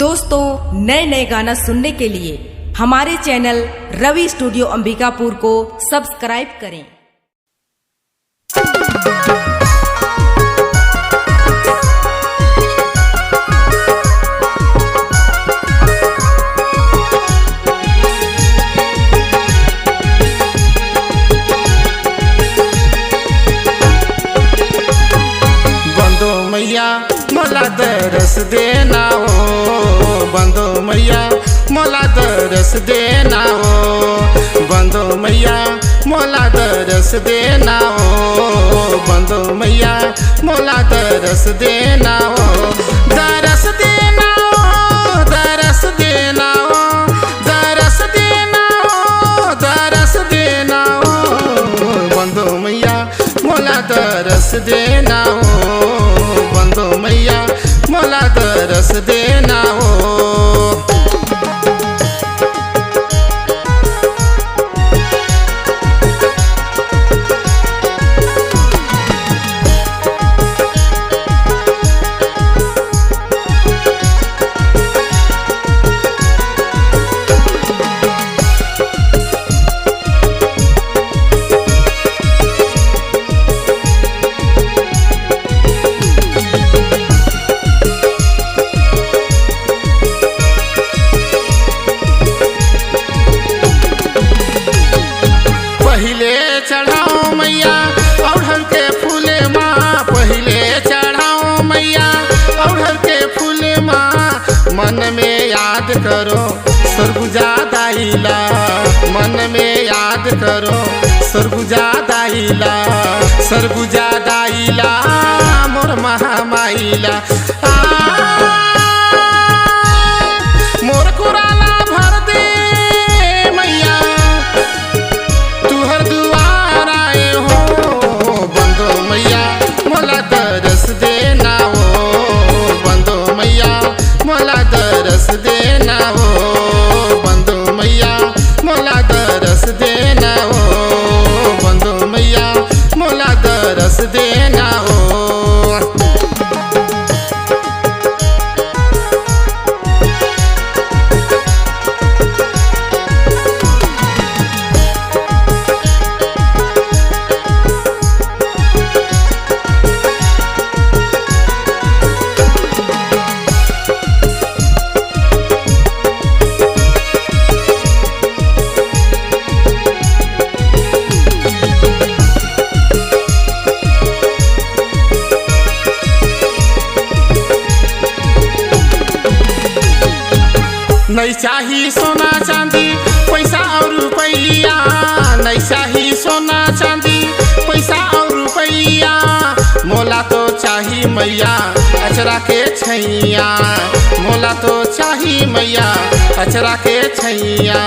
दोस्तों, नए नए गाना सुनने के लिए हमारे चैनल रवि स्टूडियो अंबिकापुर को सब्सक्राइब करें। बंदो मैया मोला दरस देना हो, बंदो मैया मोला दरस देना हो, बंदो मैया मोला दरस देना हो, बंदो मैया मोला दरस देना हो, दरस देना हो, दरस देना हो, दरस देना हो, दरस देना हो, बंदो मैया मोला दरस देना हो, बंदो मैया मोला दरस देना हो। पहिले चढ़ाओ मैया अड़हर के फूले माँ, पहिले चढ़ाओ मैया अड़हर के फूले माँ, मन में याद करो सरगुजा दाइला, मन में याद करो सरगुजा दाइला, सरगुजा दाइला मोर महामाइला, मोर कुराला भर दे मैया तुहर दुआर आए हो, बंदो मैया मोला दरस देना हो, बंदो मैया मोला दरस देना हो, बंदो मैया मोला दरस देना हो, बंदो मैया मोला दरस देना हो। नहीं चाही सोना चांदी पैसा और रुपैया, नहीं चाही सोना चांदी पैसा और रुपैया, मोला तो चाही मैया अचरा के छैया, मोला तो चाही मैया अचरा के छैया,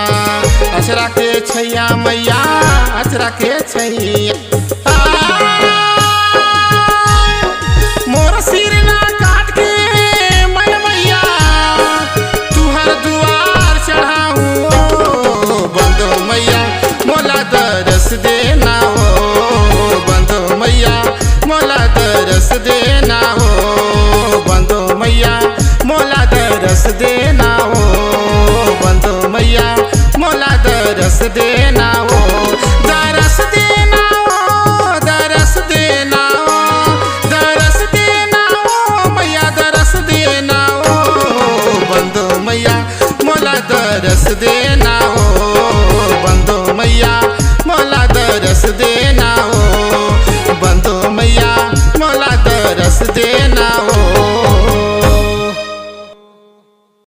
अचरा के छैया मैया अचरा के छैया, मोर सिर ना काट के मैं मैया तुहर दुआर चढ़ाऊं, बंदो मैया मोला दरस देना हो, बंदो मैया मोला दरस देना हो, बंदो मैया मोला दरस देना हो, बंदो मैया मोला दरस देना हो, दरस देना हो, दरस देना हो, दरस देना हो मैया दरस देना हो, बंदो मैया मोला दरस देना हो, बंदो मैया मोला दरस देना हो।